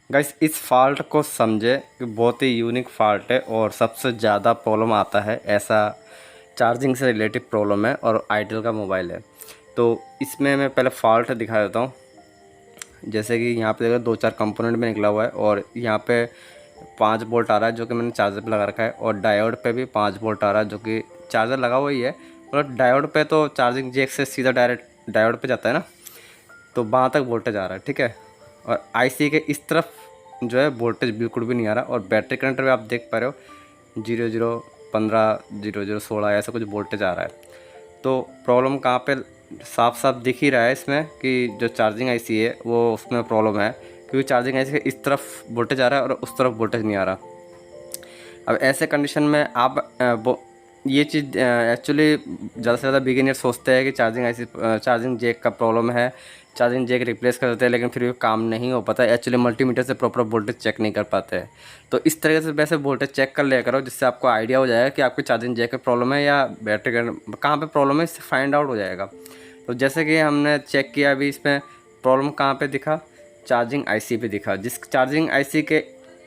Guys इस fault को समझे कि बहुत ही यूनिक फॉल्ट है और सबसे ज़्यादा प्रॉब्लम आता है ऐसा चार्जिंग से रिलेटेड प्रॉब्लम है और आइटेल का मोबाइल है। तो इसमें मैं पहले फॉल्ट दिखा देता हूँ। जैसे कि यहाँ पे देखो 2-4 कंपोनेंट में निकला हुआ है और यहाँ पे 5 वोल्ट आ रहा है जो कि मैंने चार्जर पे लगा रखा है, और डायोड पे भी 5 वोल्ट आ रहा है जो कि चार्जर लगा हुआ ही है, और डायोड पे तो चार्जिंग जैक से सीधा डायरेक्ट डायोड पे जाता है ना, तो वहाँ तक वोल्टेज आ रहा है, ठीक है। और आईसी के इस तरफ जो है वोल्टेज बिल्कुल भी नहीं आ रहा, और बैटरी करंट में आप देख पा रहे हो 0015 0016 ऐसा कुछ वोल्टेज आ रहा है। तो प्रॉब्लम कहाँ पे साफ साफ दिख ही रहा है इसमें कि जो चार्जिंग आईसी है वो उसमें प्रॉब्लम है, क्योंकि चार्जिंग आईसी के इस तरफ वोल्टेज आ रहा है और उस तरफ वोल्टेज नहीं आ रहा। अब ऐसे कंडीशन में आप ये चीज़ एक्चुअली ज़्यादा से ज़्यादा बिगिनर सोचते हैं कि चार्जिंग आईसी चार्जिंग जैक का प्रॉब्लम है, चार्जिंग जैक रिप्लेस कर देते हैं, लेकिन फिर भी काम नहीं हो पाता। एक्चुअली मल्टीमीटर से प्रॉपर वोल्टेज चेक नहीं कर पाते हैं। तो इस तरीके से वैसे वोल्टेज चेक कर लिया करो, जिससे आपको आइडिया हो जाएगा कि आपकी चार्जिंग जैक में प्रॉब्लम है या बैटरी कहाँ पे प्रॉब्लम है, इससे फाइंड आउट हो जाएगा। तो जैसे कि हमने चेक किया अभी, इसमें प्रॉब्लम कहाँ पे दिखा, चार्जिंग आईसी पे दिखा। जिस चार्जिंग आईसी के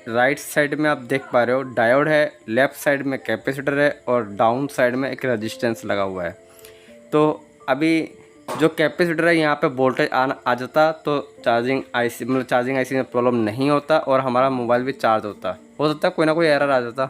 राइट साइड में आप देख पा रहे हो डायोड है, लेफ़्ट साइड में कैपेसिटर है और डाउन साइड में एक रेजिस्टेंस लगा हुआ है। तो अभी जो कैपेसिटर है यहाँ पे वोल्टेज आ जाता तो चार्जिंग आईसी मतलब चार्जिंग आईसी में प्रॉब्लम नहीं होता और हमारा मोबाइल भी चार्ज होता। हो सकता है कोई ना कोई एरर आ जाता।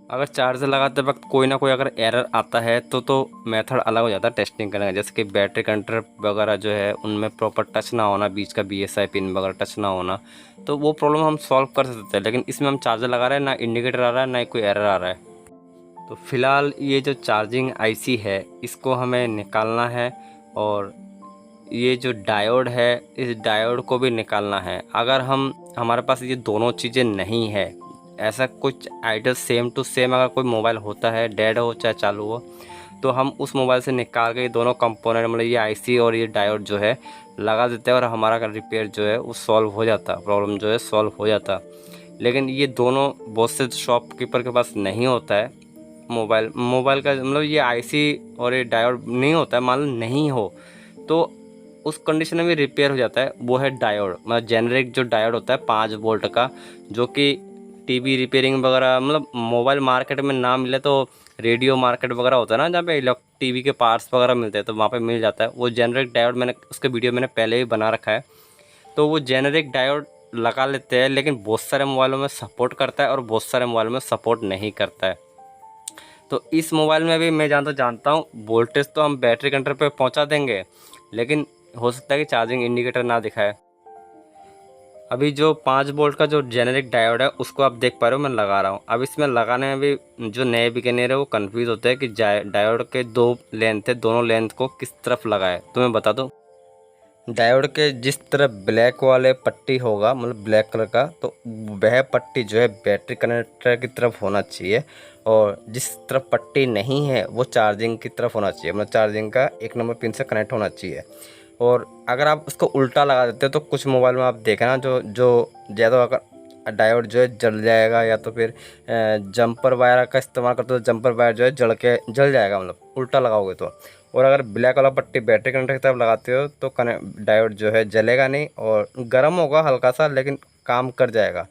अगर चार्जर लगाते वक्त कोई ना कोई अगर एरर आता है तो मेथड अलग हो जाता है टेस्टिंग करने का। जैसे कि बैटरी कंट्रोल वगैरह जो है उनमें प्रॉपर टच ना होना, बीच का बीएसआई पिन वगैरह टच ना होना, तो वो प्रॉब्लम हम सॉल्व कर सकते हैं। लेकिन इसमें हम चार्जर लगा रहे हैं, ना इंडिकेटर आ रहा है ना कोई एरर आ रहा है। तो फिलहाल ये जो चार्जिंग आईसी है इसको हमें निकालना है, और ये जो डायोड है इस डायोड को भी निकालना है। अगर हमारे पास ये दोनों चीज़ें नहीं है, ऐसा कुछ आइडियल सेम टू सेम अगर कोई मोबाइल होता है, डेड हो चाहे चालू हो, तो हम उस मोबाइल से निकाल के ये दोनों कंपोनेंट मतलब ये आईसी और ये डायोड जो है लगा देते हैं और हमारा रिपेयर जो है वो सॉल्व हो जाता, प्रॉब्लम जो है सॉल्व हो जाता। लेकिन ये दोनों बहुत से शॉपकीपर के पास नहीं होता है। मोबाइल का मतलब ये आईसी और ये डायोड नहीं होता है, मान लो नहीं हो तो उस कंडीशन में भी रिपेयर हो जाता है। वो है डायोड, मतलब जेनरिक जो डायोड होता है 5 वोल्ट का, जो कि टीवी रिपेयरिंग वगैरह मतलब मोबाइल मार्केट में ना मिले तो रेडियो मार्केट वगैरह होता है ना, जहाँ पे टीवी के पार्ट्स वगैरह मिलते हैं तो वहाँ पे मिल जाता है। वो जेनरिक डायोड मैंने उसके वीडियो मैंने पहले ही बना रखा है। तो वो जेनरिक डायोड लगा लेते हैं, लेकिन बहुत सारे मोबाइलों में सपोर्ट करता है और बहुत सारे मोबाइलों में सपोर्ट नहीं करता है। तो इस मोबाइल में भी मैं जानता हूँ वोल्टेज तो हम बैटरी कंट्रोल पे पहुँचा देंगे, लेकिन हो सकता है कि चार्जिंग इंडिकेटर ना दिखाए। अभी जो 5 वोल्ट का जो जेनेरिक डायोड है उसको आप देख पा रहे हो मैं लगा रहा हूँ। अब इसमें लगाने में भी जो नए बिगिनर है वो कंफ्यूज होते हैं कि डायोड के 2 लेंथ है, दोनों लेंथ को किस तरफ लगाए। तो मैं बता दूँ, डायोड के जिस तरफ ब्लैक वाले पट्टी होगा मतलब ब्लैक कलर का, तो वह पट्टी जो है बैटरी कनेक्टर की तरफ होना चाहिए, और जिस तरफ पट्टी नहीं है वो चार्जिंग की तरफ होना चाहिए, मतलब चार्जिंग का 1 नंबर पिन से कनेक्ट होना चाहिए। और अगर आप उसको उल्टा लगा देते हो तो कुछ मोबाइल में आप देखना जो जो ज़्यादा अगर डायोड जो है जल जाएगा, या तो फिर जंपर वायर का इस्तेमाल करते हो तो जंपर वायर जो है जल जाएगा, मतलब उल्टा लगाओगे तो। और अगर ब्लैक वाला पट्टी बैटरी कनेक्टर की तरफ लगाते हो तो डायोड जो है जलेगा नहीं और गर्म होगा हल्का सा, लेकिन काम कर जाएगा।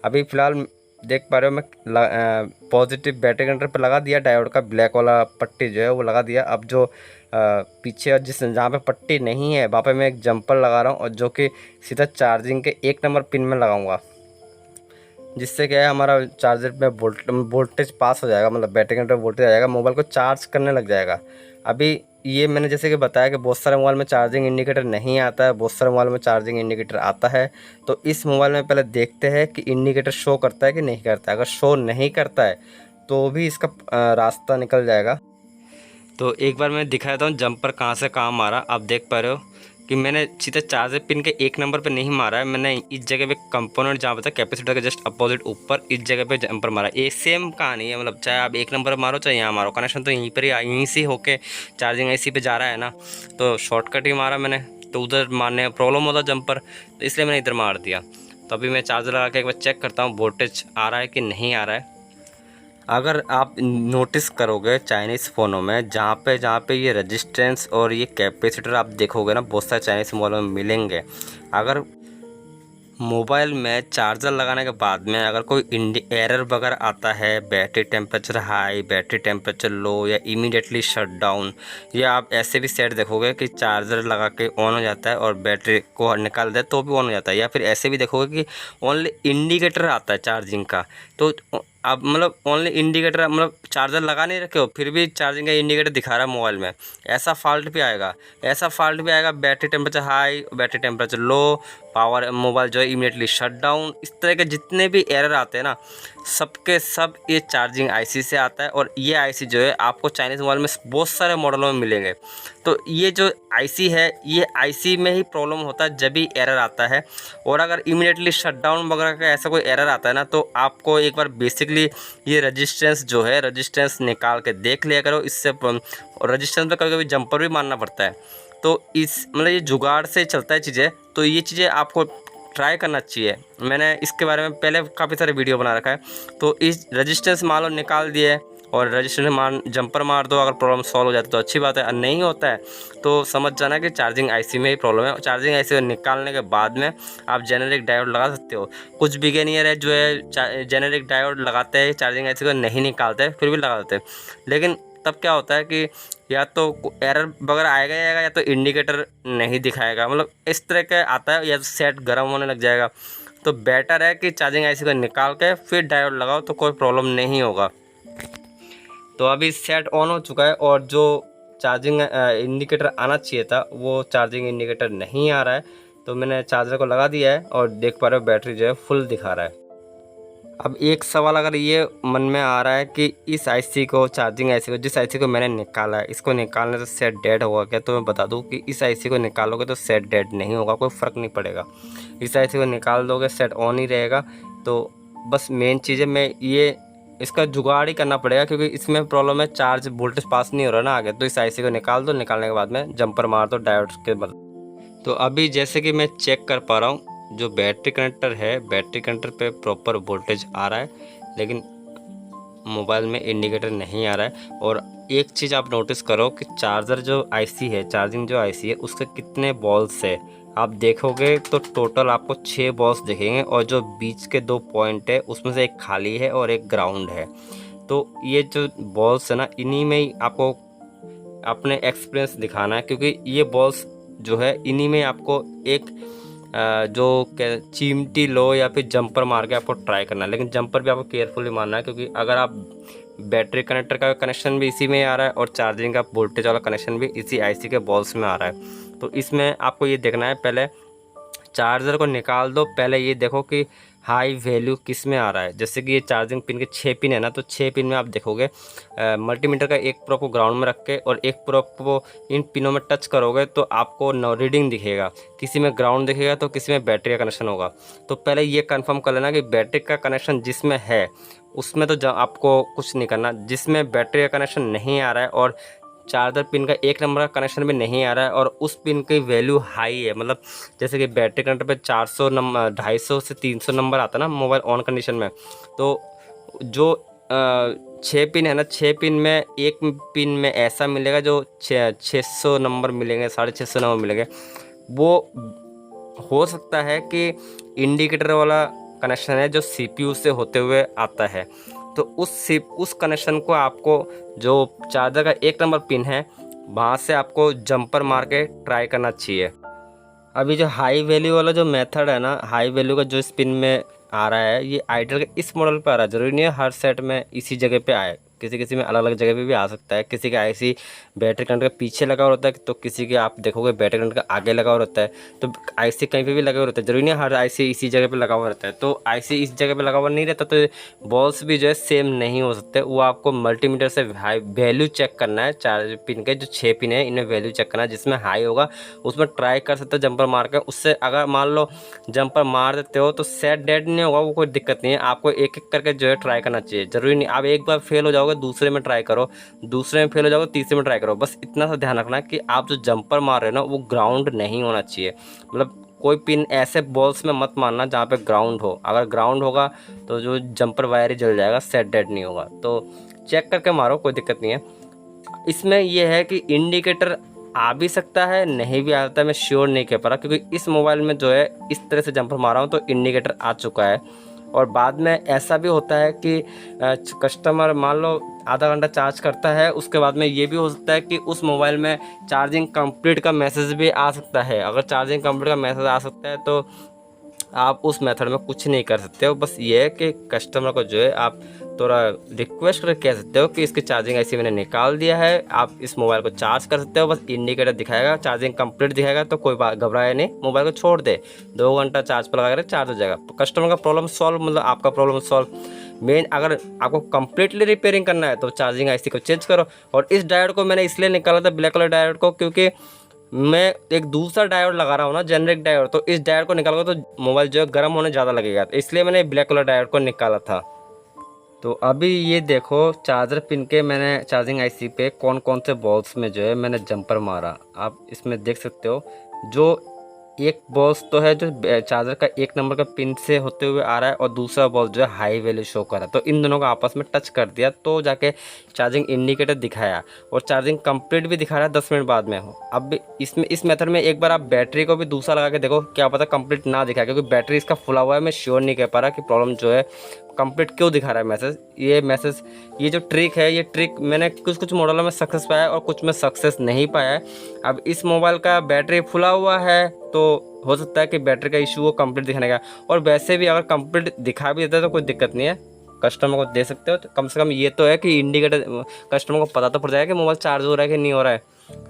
अभी फ़िलहाल देख पा रहे हो मैं पॉजिटिव बैटरी कनेक्टर पर लगा दिया, डायोड का ब्लैक वाला पट्टी जो है वो लगा दिया। अब जो पीछे और जहाँ पे पट्टी नहीं है वहाँ पे मैं एक जंपर लगा रहा हूँ, और जो कि सीधा चार्जिंग के 1 नंबर पिन में लगाऊंगा, जिससे क्या है हमारा चार्जर में वोल्टेज पास हो जाएगा, मतलब बैटरी कंट्रोल वोल्टेज आ जाएगा, मोबाइल को चार्ज करने लग जाएगा। अभी ये मैंने जैसे कि बताया कि बहुत सारे मोबाइल में चार्जिंग इंडिकेटर नहीं आता है, बहुत सारे मोबाइल में चार्जिंग इंडिकेटर आता है। तो इस मोबाइल में पहले देखते हैं कि इंडिकेटर शो करता है कि नहीं करता है। अगर शो नहीं करता है तो भी इसका रास्ता निकल जाएगा। तो एक बार मैं दिखा देता हूँ जंपर कहाँ से काम आ रहा। आप देख पा रहे हो कि मैंने सीधा चार्जर पिन के 1 नंबर पे नहीं मारा है, मैंने इस जगह पे कंपोनेंट जहाँ पे था कैपेसिटर के जस्ट अपोजिट ऊपर इस जगह पे जंपर मारा। ये सेम कहानी है, मतलब चाहे आप 1 नंबर मारो चाहे यहाँ मारो, कनेक्शन तो यहीं पर ही यहीं से होके चार्जिंग आईसी पे जा रहा है ना, तो शॉर्टकट ही मारा मैंने। तो उधर मारने में प्रॉब्लम होता जंपर, तो इसलिए मैंने इधर मार दिया। तो अभी मैं चार्जर लगा के एक बार चेक करता हूँ वोल्टेज आ रहा है कि नहीं आ रहा है। अगर आप नोटिस करोगे चाइनीज़ फ़ोनों में जहाँ पे ये रेजिस्टेंस और ये कैपेसिटर आप देखोगे ना, बहुत सारे चाइनीज़ मोबाइलों में मिलेंगे। अगर मोबाइल में चार्जर लगाने के बाद में अगर कोई एरर वगैरह आता है, battery temperature high, battery temperature low या इमीडिएटली शट डाउन, या आप ऐसे भी सेट देखोगे कि चार्जर लगा के ऑन हो जाता है और बैटरी को निकाल दे तो भी ऑन हो जाता है, या फिर ऐसे भी देखोगे कि ओनली इंडिकेटर आता है चार्जिंग का। तो आप मतलब ओनली इंडिकेटर, मतलब चार्जर लगा नहीं रखे हो फिर भी चार्जिंग का इंडिकेटर दिखा रहा है मोबाइल में, ऐसा फॉल्ट भी आएगा। Battery temperature high, battery temperature low, power mobile जो है इमीडिएटली शट डाउन, इस तरह के जितने भी एरर आते हैं ना, सबके सब ये चार्जिंग आईसी से आता है। और ये आईसी जो है आपको चाइनीज़ मोबाइल में बहुत सारे मॉडलों में मिलेंगे। तो ये जो आईसी है, ये आईसी में ही प्रॉब्लम होता है जब भी एरर आता है। और अगर इमीडिएटली शट डाउन वगैरह का ऐसा कोई एरर आता है ना, तो आपको एक बार बेसिकली ये रजिस्टेंस जो है, रजिस्टेंस निकाल के देख लिया करो। इससे रजिस्टेंस पे कभी कभी जंपर भी मारना पड़ता है। तो इस मतलब ये जुगाड़ से चलता है चीज़ें, तो ये चीज़ें आपको ट्राई करना चाहिए। मैंने इसके बारे में पहले काफ़ी सारे वीडियो बना रखा है। तो इस रजिस्टेंस मान लो निकाल दिए और रजिस्टेंस जंपर मार दो, अगर प्रॉब्लम सॉल्व हो जाती है तो अच्छी बात है। और नहीं होता है तो समझ जाना कि चार्जिंग आईसी में ही प्रॉब्लम है। चार्जिंग आईसी को निकालने के बाद में आप जेनेरिक डायोड लगा सकते हो। कुछ बिगिनियर है जो है जेनेरिक डायोड लगाते हैं, चार्जिंग आईसी को नहीं निकालते फिर भी लगा देते हैं। लेकिन तब क्या होता है कि या तो एरर वगैरह आएगा या तो इंडिकेटर नहीं दिखाएगा, मतलब इस तरह का आता है, या तो सेट गर्म होने लग जाएगा। तो बेटर है कि चार्जिंग आईसी को निकाल के फिर डायोड लगाओ तो कोई प्रॉब्लम नहीं होगा। तो अभी सेट ऑन हो चुका है और जो चार्जिंग इंडिकेटर आना चाहिए था वो चार्जिंग इंडिकेटर नहीं आ रहा है। तो मैंने चार्जर को लगा दिया है और देख पा रहे हो बैटरी जो है फुल दिखा रहा है। अब एक सवाल अगर ये मन में आ रहा है कि इस आईसी को, चार्जिंग आईसी को, जिस आईसी को मैंने निकाला है, इसको निकालने से सेट डेड होगा क्या? तो मैं बता दूं कि इस आईसी को निकालोगे तो सेट डेड नहीं होगा, कोई फ़र्क नहीं पड़ेगा। इस आईसी को निकाल दोगे सेट ऑन ही रहेगा। तो बस मेन चीज़ है, मैं ये इसका जुगाड़ ही करना पड़ेगा क्योंकि इसमें प्रॉब्लम है, चार्ज वोल्टेज पास नहीं हो रहा ना आगे। तो इस आईसी को निकाल दो, निकालने के बाद में जंपर मार दो डायोड के बदले। तो अभी जैसे कि मैं चेक कर पा रहा हूँ, जो बैटरी कनेक्टर है, बैटरी कनेक्टर पे प्रॉपर वोल्टेज आ रहा है, लेकिन मोबाइल में इंडिकेटर नहीं आ रहा है। और एक चीज़ आप नोटिस करो कि चार्जर जो आईसी है, चार्जिंग जो आईसी है, उसके कितने बॉल्स है आप देखोगे तो टोटल आपको 6 बॉल्स दिखेंगे। और जो बीच के 2 पॉइंट है उसमें से एक खाली है और एक ग्राउंड है। तो ये जो बॉल्स है ना, इन्हीं में ही आपको अपने एक्सपीरियंस दिखाना है, क्योंकि ये बॉल्स जो है इन्हीं में आपको एक जो चिमटी लो या फिर जंपर मार के आपको ट्राई करना है। लेकिन जंपर भी आपको केयरफुली मारना है, क्योंकि अगर आप बैटरी कनेक्टर का कनेक्शन भी इसी में आ रहा है और चार्जिंग का वोल्टेज वाला कनेक्शन भी इसी आईसी के बॉल्स में आ रहा है। तो इसमें आपको ये देखना है, पहले चार्जर को निकाल दो, पहले ये देखो कि हाई वैल्यू किस में आ रहा है। जैसे कि ये चार्जिंग पिन के 6 पिन है ना, तो 6 पिन में आप देखोगे मल्टीमीटर का एक प्रोब को ग्राउंड में रख के और एक प्रोब को इन पिनों में टच करोगे तो आपको रीडिंग दिखेगा। किसी में ग्राउंड दिखेगा तो किसी में बैटरी का कनेक्शन होगा। तो पहले ये कंफर्म कर लेना कि बैटरी का कनेक्शन जिसमें है उसमें तो आपको कुछ नहीं करना। जिसमें बैटरी का कनेक्शन नहीं आ रहा है और चार्जर पिन का 1 नंबर का कनेक्शन भी नहीं आ रहा है और उस पिन की वैल्यू हाई है, मतलब जैसे कि बैटरी कनेक्टर पे 400 नंबर, 250 से 300 नंबर आता है ना मोबाइल ऑन कंडीशन में। तो जो 6 पिन है ना, 6 पिन में एक पिन में ऐसा मिलेगा जो 600 नंबर मिलेंगे, 650 नंबर मिलेंगे। वो हो सकता है कि इंडिकेटर वाला कनेक्शन है जो सीपीयू से होते हुए आता है। तो उस कनेक्शन को आपको, जो चार्जर का 1 नंबर पिन है, वहाँ से आपको जंपर मार के ट्राई करना चाहिए। अभी जो हाई वैल्यू वाला जो मेथड है ना, हाई वैल्यू का जो इस पिन में आ रहा है, ये आइडियल के इस मॉडल पे आ रहा है। ज़रूरी नहीं है हर सेट में इसी जगह पे आए, किसी किसी में अलग अलग जगह पे भी आ सकता है। किसी का आईसी बैटरी कनेक्टर के पीछे लगा हुआ रहता है, तो किसी के आप देखोगे बैटरी कनेक्टर का आगे लगा हुआ रहता है। तो आईसी कहीं पे भी लगा हुआ रहता है, जरूरी नहीं हर आईसी इसी जगह पे लगा हुआ रहता है। तो आईसी इस जगह पे लगा हुआ नहीं रहता तो बॉल्स भी जो है सेम नहीं हो सकते। वो आपको मल्टीमीटर से हाई वैल्यू चेक करना है। चार पिन के जो 6 पिन है इन्हें वैल्यू चेक करना है, जिसमें हाई होगा उसमें ट्राई कर सकते हो जंपर मार के। उससे अगर मान लो जंपर मार देते हो तो सेट डेड नहीं होगा, वो कोई दिक्कत नहीं है। आपको एक एक करके जो है ट्राई करना चाहिए। जरूरी नहीं आप एक बार फेल हो जाओगे दूसरे में ट्राई करो, दूसरे में फेल हो जाओगे तीसरे में ट्राई करो। बस इतना सा ध्यान रखना कि आप जो जंपर मार रहे हो ना वो ग्राउंड नहीं होना चाहिए। मतलब कोई पिन ऐसे बॉल्स में मत मारना जहाँ पे ग्राउंड हो। अगर ग्राउंड होगा तो जो जंपर वायर ही जल जाएगा, सेट डेड नहीं होगा। तो चेक करके मारो, कोई दिक्कत नहीं है। इसमें यह है कि इंडिकेटर आ भी सकता है, नहीं भी आता है, मैं श्योर नहीं कह पा रहा, क्योंकि इस मोबाइल में जो है इस तरह से जंपर मारा हूँ तो इंडिकेटर आ चुका है। और बाद में ऐसा भी होता है कि कस्टमर मान लो आधा घंटा चार्ज करता है, उसके बाद में ये भी हो सकता है कि उस मोबाइल में चार्जिंग कंप्लीट का मैसेज भी आ सकता है। अगर चार्जिंग कंप्लीट का मैसेज आ सकता है तो आप उस मेथड में कुछ नहीं कर सकते हो। बस ये है कि कस्टमर को जो है आप थोड़ा रिक्वेस्ट करके कह सकते हो कि इसकी चार्जिंग ऐसी मैंने निकाल दिया है, आप इस मोबाइल को चार्ज कर सकते हो। बस इंडिकेटर दिखाएगा, चार्जिंग कंप्लीट दिखाएगा तो कोई बात घबराए नहीं, मोबाइल को छोड़ दे, 2 घंटा चार्ज पर लगा कर चार्ज हो जाएगा। कस्टमर का प्रॉब्लम सॉल्व, मतलब आपका प्रॉब्लम सॉल्व। मेन अगर आपको कंप्लीटली रिपेयरिंग करना है तो चार्जिंग आईसी को चेंज करो। और इस डायोड को मैंने इसलिए निकाला था, ब्लैक कलर डायोड को, क्योंकि मैं एक दूसरा डायोड लगा रहा हूँ ना, जेनरिक डायोड, तो इस डायोड को निकालूंगा तो मोबाइल जो है गर्म होने ज़्यादा लगेगा, इसलिए मैंने ब्लैक कलर डायोड को निकाला था। तो अभी ये देखो चार्जर पिन के मैंने चार्जिंग आईसी पे कौन कौन से बॉल्स में जो है मैंने जंपर मारा, आप इसमें देख सकते हो। जो एक बॉल्स तो है जो चार्जर का 1 नंबर का पिन से होते हुए आ रहा है, और दूसरा बॉल जो है हाई वैल्यू शो कर रहा है, तो इन दोनों को आपस में टच कर दिया तो जाके चार्जिंग इंडिकेटर दिखाया, और चार्जिंग कंप्लीट भी दिखा रहा है 10 मिनट बाद में। अब इसमें इस मेथड में एक बार आप बैटरी को भी दूसरा लगा के देखो, क्या पता कंप्लीट ना दिखाए, क्योंकि बैटरी इसका फुला हुआ है। मैं श्योर नहीं कह पा रहा कि प्रॉब्लम जो है कंप्लीट क्यों दिखा रहा है मैसेज। ये जो ट्रिक है, ये ट्रिक मैंने कुछ मॉडलों में सक्सेस पाया है और कुछ में सक्सेस नहीं पाया है। अब इस मोबाइल का बैटरी फुला हुआ है तो हो सकता है कि बैटरी का इशू वो कंप्लीट दिखाने का, और वैसे भी अगर कंप्लीट दिखा भी देता है तो कोई दिक्कत नहीं है, कस्टमर को दे सकते हो। तो कम से कम ये तो है कि इंडिकेटर कस्टमर को पता तो पड़ जाएगा कि मोबाइल चार्ज हो रहा है कि नहीं हो रहा है।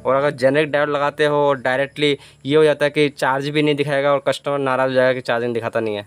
और अगर जेनरिक डायोड लगाते हो और डायरेक्टली ये हो जाता है कि चार्ज भी नहीं दिखाएगा और कस्टमर नाराज़ हो जाएगा कि चार्जिंग दिखाता नहीं है।